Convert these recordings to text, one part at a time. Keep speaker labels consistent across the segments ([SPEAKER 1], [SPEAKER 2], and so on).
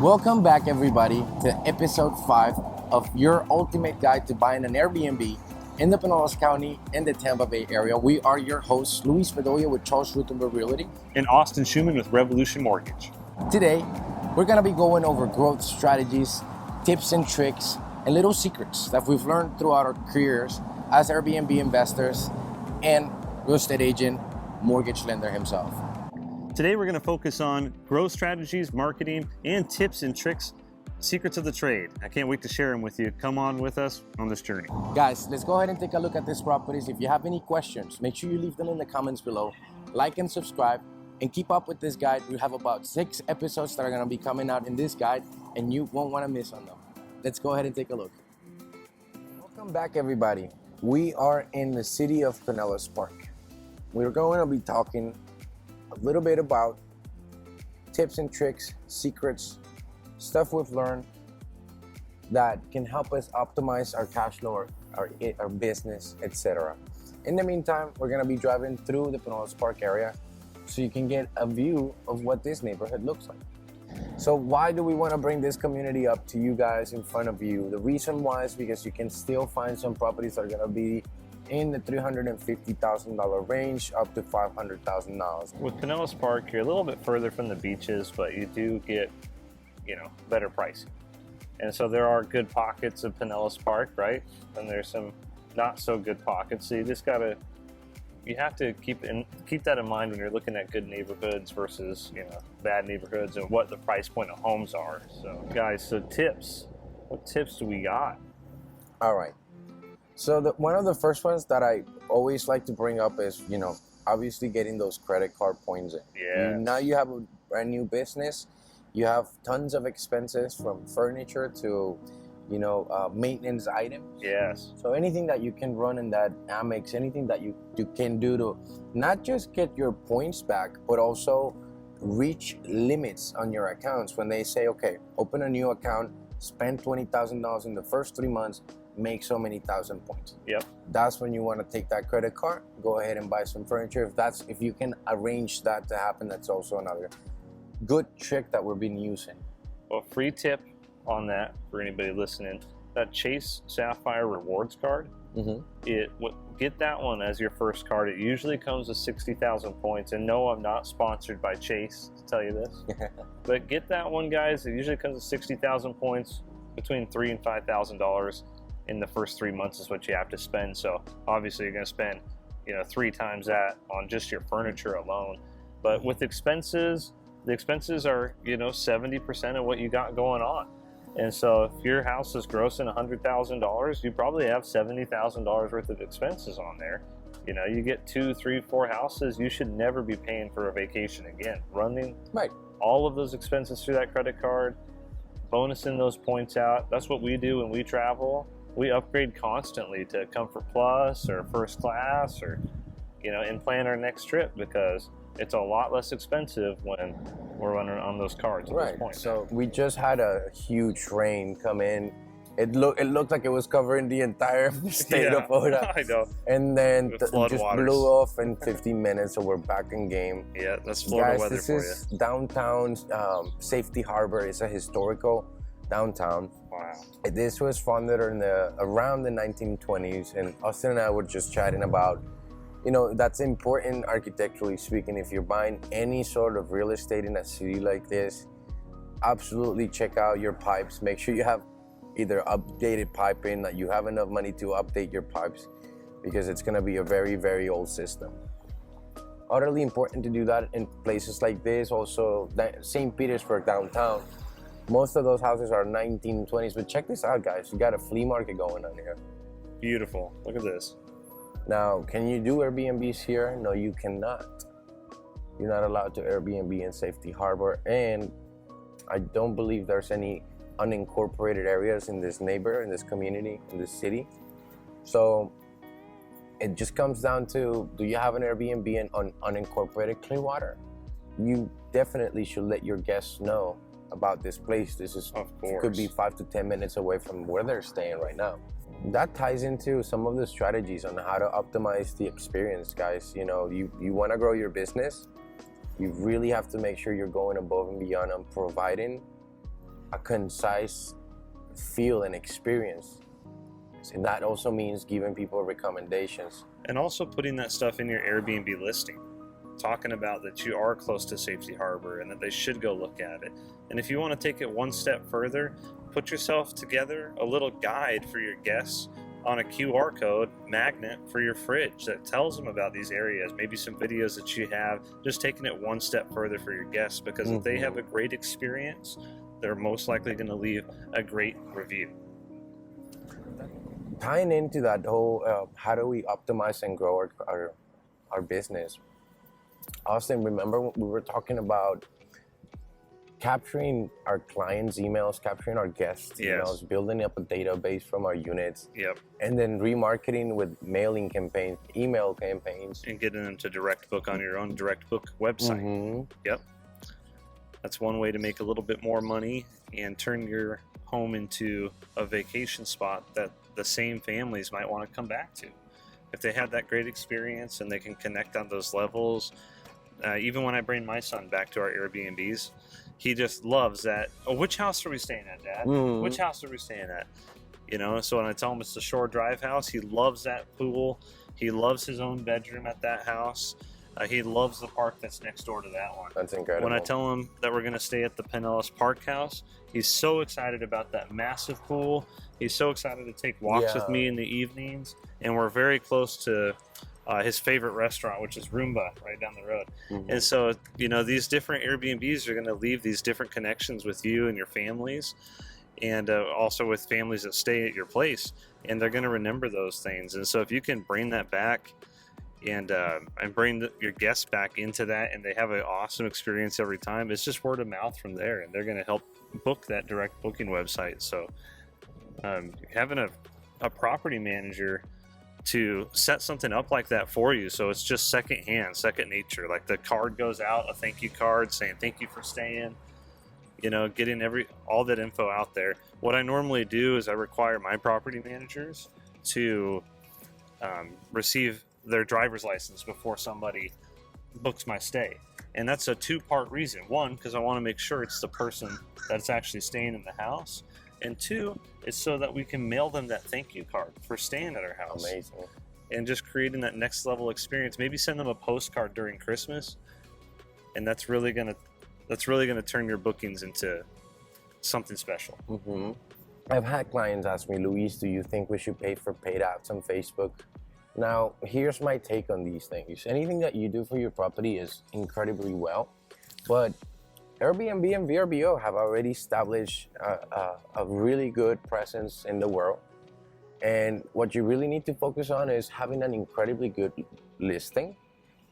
[SPEAKER 1] Welcome back, everybody, to episode 5 of your ultimate guide to buying an Airbnb in the Pinellas County in the Tampa Bay area. We are your hosts, Luis Bedoya with Charles Rutenberg Realty
[SPEAKER 2] and Austin Schumann with Revolution Mortgage.
[SPEAKER 1] Today, we're going to be going over growth strategies, tips and tricks, and little secrets that we've learned throughout our careers as Airbnb investors and real estate agent, mortgage lender himself.
[SPEAKER 2] Today we're going to focus on growth strategies, marketing, and tips and tricks, secrets of the trade. I can't wait to share them with you. Come on with us on this journey.
[SPEAKER 1] Guys, let's go ahead and take a look at these properties. If you have any questions, make sure you leave them in the comments below. Like and subscribe and keep up with this guide. We have about 6 episodes that are going to be coming out in this guide and you won't want to miss on them. Let's go ahead and take a look. Welcome back, everybody. We are in the city of Pinellas Park. We're going to be talking a little bit about tips and tricks, secrets, stuff we've learned that can help us optimize our cash flow, our business, etc. In the meantime, we're going to be driving through the Pinellas Park area so you can get a view of what this neighborhood looks like. So why do we want to bring this community up to you guys in front of you? The reason why is because you can still find some properties that are going to be in the $350,000 range up to $500,000.
[SPEAKER 2] With Pinellas Park, you're a little bit further from the beaches, but you do get, better pricing. And so there are good pockets of Pinellas Park, right? And there's some not so good pockets. So you have to keep that in mind when you're looking at good neighborhoods versus, bad neighborhoods and what the price point of homes are. So guys, tips. What tips do we got?
[SPEAKER 1] All right. So one of the first ones that I always like to bring up is, obviously getting those credit card points in.
[SPEAKER 2] Yeah.
[SPEAKER 1] Now you have a brand new business. You have tons of expenses from furniture to, maintenance items.
[SPEAKER 2] Yes.
[SPEAKER 1] So anything that you can run in that Amex, anything that you can do to not just get your points back, but also reach limits on your accounts. When they say, okay, open a new account, spend $20,000 in the first 3 months, make so many thousand points.
[SPEAKER 2] Yep.
[SPEAKER 1] That's when you want to take that credit card, go ahead and buy some furniture. If you can arrange that to happen, that's also another good trick that we've been using.
[SPEAKER 2] Well, free tip on that for anybody listening, that Chase Sapphire Rewards card, get that one as your first card. It usually comes with 60,000 points. And no, I'm not sponsored by Chase to tell you this, but get that one, guys. It usually comes with 60,000 points, between $3,000 and $5,000 in the first 3 months is what you have to spend. So obviously you're going to spend, 3 times that on just your furniture alone. But with expenses, the expenses are, 70% of what you got going on. And so if your house is grossing $100,000, you probably have $70,000 worth of expenses on there. You get 2, 3, 4 houses, you should never be paying for a vacation again. Running all of those expenses through that credit card, bonusing those points out. That's what we do when we travel. We upgrade constantly to Comfort Plus or First Class or, and plan our next trip because it's a lot less expensive when we're running on those cards at this point.
[SPEAKER 1] So we just had a huge rain come in. It looked like it was covering the entire state of Florida.
[SPEAKER 2] I know.
[SPEAKER 1] And then just
[SPEAKER 2] waters
[SPEAKER 1] blew off in 15 minutes, so we're back in game.
[SPEAKER 2] Yeah, that's Florida weather for you.
[SPEAKER 1] This is downtown Safety Harbor. It's a historical downtown.
[SPEAKER 2] Wow.
[SPEAKER 1] This was founded around the 1920s, and Austin and I were just chatting about, that's important architecturally speaking. If you're buying any sort of real estate in a city like this, absolutely check out your pipes. Make sure you have either updated piping, that you have enough money to update your pipes, because it's going to be a very, very old system. Utterly important to do that in places like this. Also, St. Petersburg downtown, most of those houses are 1920s, but check this out, guys. You got a flea market going on here.
[SPEAKER 2] Beautiful. Look at this.
[SPEAKER 1] Now, can you do Airbnbs here? No, you cannot. You're not allowed to Airbnb in Safety Harbor, and I don't believe there's any unincorporated areas in this community, in this city. So it just comes down to, do you have an Airbnb on unincorporated Clearwater? You definitely should let your guests know about this place. This could be 5 to 10 minutes away from where they're staying right now. That ties into some of the strategies on how to optimize the experience, guys. You want to grow your business. You really have to make sure you're going above and beyond on providing a concise feel and experience. And that also means giving people recommendations.
[SPEAKER 2] And also putting that stuff in your Airbnb listing, talking about that you are close to Safety Harbor and that they should go look at it. And if you want to take it one step further, put yourself together a little guide for your guests on a QR code magnet for your fridge that tells them about these areas, maybe some videos that you have, just taking it one step further for your guests, because if they have a great experience, they're most likely going to leave a great review.
[SPEAKER 1] Tying into that whole how do we optimize and grow our business, Austin, remember when we were talking about capturing our clients' emails, capturing our guests' emails, building up a database from our units, and then remarketing with mailing campaigns, email campaigns,
[SPEAKER 2] and getting them to direct book on your own direct book website. That's one way to make a little bit more money and turn your home into a vacation spot that the same families might want to come back to. If they had that great experience and they can connect on those levels, even when I bring my son back to our Airbnbs, he just loves that. Oh, which house are we staying at, Dad? Which house are we staying at? You know, so when I tell him it's the Shore Drive house, he loves that pool. He loves his own bedroom at that house. He loves the park that's next door to that one.
[SPEAKER 1] That's incredible.
[SPEAKER 2] When I tell him that we're going to stay at the Pinellas Park House, he's so excited about that massive pool. He's so excited to take walks with me in the evenings. And we're very close to his favorite restaurant, which is Roomba, right down the road. And so, you know, these different Airbnbs are going to leave these different connections with you and your families, and also with families that stay at your place, and they're going to remember those things. And so if you can bring that back and bring your guests back into that, and they have an awesome experience every time, it's just word of mouth from there, and they're going to help book that direct booking website. So having a property manager to set something up like that for you, so it's just second nature. Like the card goes out, a thank you card saying thank you for staying, you know, getting all that info out there. What I normally do is I require my property managers to receive their driver's license before somebody books my stay. And that's a two-part reason. One, because I want to make sure it's the person that's actually staying in the house. And two, it's so that we can mail them that thank you card for staying at our house.
[SPEAKER 1] Amazing.
[SPEAKER 2] And just creating that next level experience. Maybe send them a postcard during Christmas, and that's really gonna turn your bookings into something special.
[SPEAKER 1] I've had clients ask me, Luis, do you think we should pay for paid ads on Facebook? Now, here's my take on these things. Anything that you do for your property is incredibly well, but Airbnb and VRBO have already established a really good presence in the world. And what you really need to focus on is having an incredibly good listing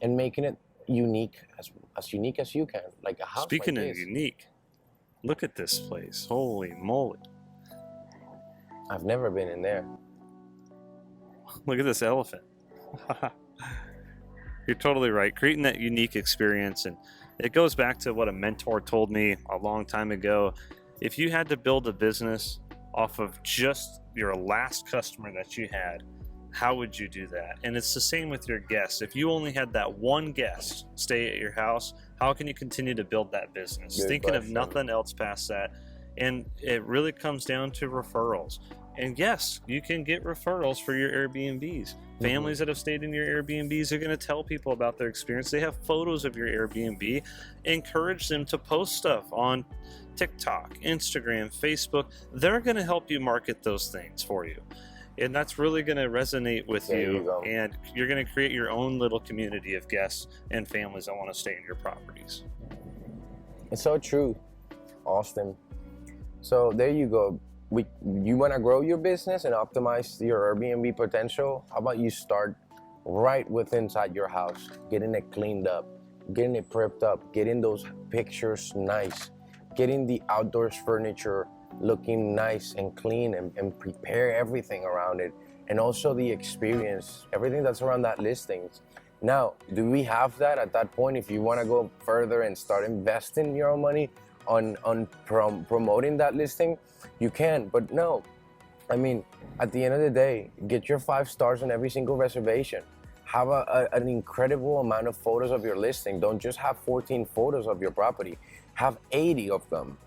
[SPEAKER 1] and making it unique, as unique as you can, like a house.
[SPEAKER 2] Speaking
[SPEAKER 1] like
[SPEAKER 2] of
[SPEAKER 1] this.
[SPEAKER 2] unique, look at this place. Holy moly.
[SPEAKER 1] I've never been in there.
[SPEAKER 2] Look at this elephant. You're totally right. Creating that unique experience, and it goes back to what a mentor told me a long time ago. If you had to build a business off of just your last customer that you had, how would you do that? And it's the same with your guests. If you only had that one guest stay at your house, how can you continue to build that business?
[SPEAKER 1] Good
[SPEAKER 2] Thinking
[SPEAKER 1] question.
[SPEAKER 2] of nothing else past that. And it really comes down to referrals. And yes, you can get referrals for your Airbnbs. Families that have stayed in your Airbnbs are going to tell people about their experience. They have photos of your Airbnb. Encourage them to post stuff on TikTok, Instagram, Facebook. They're going to help you market those things for you. And that's really going to resonate with you. And you're going to create your own little community of guests and families that want to stay in your properties.
[SPEAKER 1] It's so true, Austin. So there you go. You want to grow your business and optimize your Airbnb potential? How about you start right inside your house, getting it cleaned up, getting it prepped up, getting those pictures nice, getting the outdoors furniture looking nice and clean, and prepare everything around it, and also the experience, everything that's around that listing. Now, do we have that at that point? If you want to go further and start investing your own money on promoting that listing, you can. But no, I mean, at the end of the day, get your 5 stars on every single reservation. Have an incredible amount of photos of your listing. Don't just have 14 photos of your property. Have 80 of them.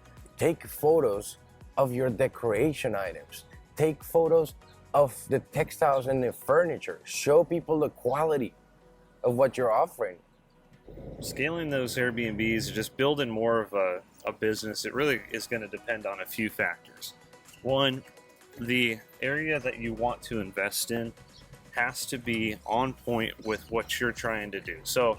[SPEAKER 1] take photos of your decoration items. Take photos of the textiles and the furniture. Show people the quality of what you're offering.
[SPEAKER 2] Scaling those Airbnbs, just building more of a business, it really is going to depend on a few factors. One, the area that you want to invest in has to be on point with what you're trying to do. So,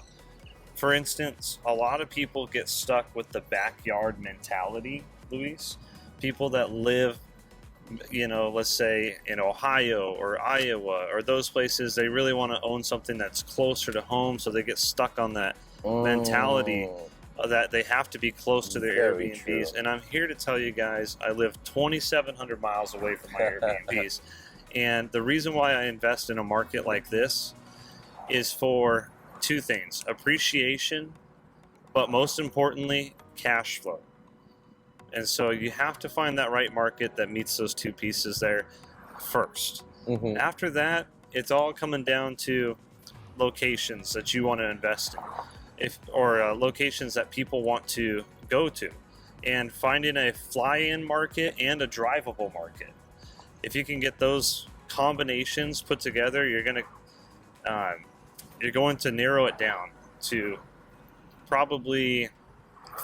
[SPEAKER 2] for instance, a lot of people get stuck with the backyard mentality, Luis. People that live, let's say in Ohio or Iowa or those places, they really want to own something that's closer to home, so they get stuck on that mentality that they have to be close to their
[SPEAKER 1] Very
[SPEAKER 2] Airbnbs.
[SPEAKER 1] true.
[SPEAKER 2] And I'm here to tell you guys, I live 2,700 miles away from my Airbnbs. And the reason why I invest in a market like this is for two things: appreciation, but most importantly, cash flow. And so you have to find that right market that meets those two pieces there first.
[SPEAKER 1] Mm-hmm.
[SPEAKER 2] After that, it's all coming down to locations that you want to invest in, or locations that people want to go to, and finding a fly-in market and a drivable market. If you can get those combinations put together, you're going to narrow it down to probably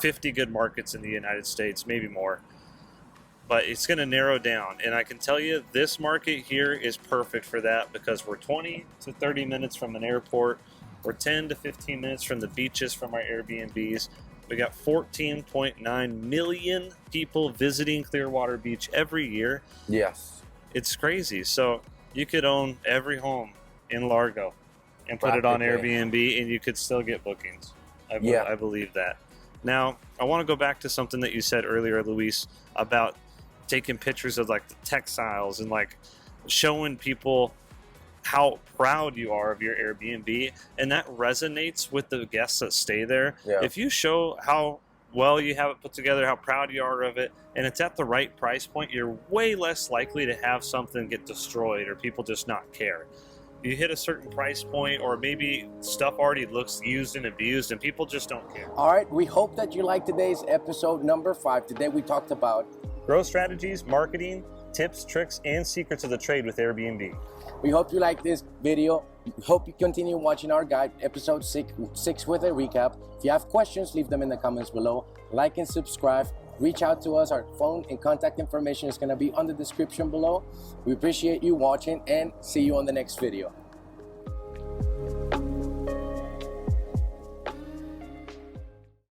[SPEAKER 2] 50 good markets in the United States, maybe more. But it's going to narrow down. And I can tell you, this market here is perfect for that, because we're 20 to 30 minutes from an airport. We're 10 to 15 minutes from the beaches from our Airbnbs. We got 14.9 million people visiting Clearwater Beach every year.
[SPEAKER 1] Yes.
[SPEAKER 2] It's crazy. So you could own every home in Largo and put it on Airbnb, and you could still get bookings. I believe that. Now, I want to go back to something that you said earlier, Luis, about taking pictures of like the textiles and like showing people how proud you are of your Airbnb, and that resonates with the guests that stay there.
[SPEAKER 1] Yeah.
[SPEAKER 2] If you show how well you have it put together, how proud you are of it, and it's at the right price point, you're way less likely to have something get destroyed or people just not care. You hit a certain price point, or maybe stuff already looks used and abused and people just don't care.
[SPEAKER 1] All right, we hope that you liked today's episode number 5. Today we talked about
[SPEAKER 2] growth strategies, marketing, tips, tricks, and secrets of the trade with Airbnb.
[SPEAKER 1] We hope you like this video. We hope you continue watching our guide, episode 6 with a recap. If you have questions, leave them in the comments below. Like and subscribe. Reach out to us. Our phone and contact information is going to be on the description below. We appreciate you watching, and see you on the next video.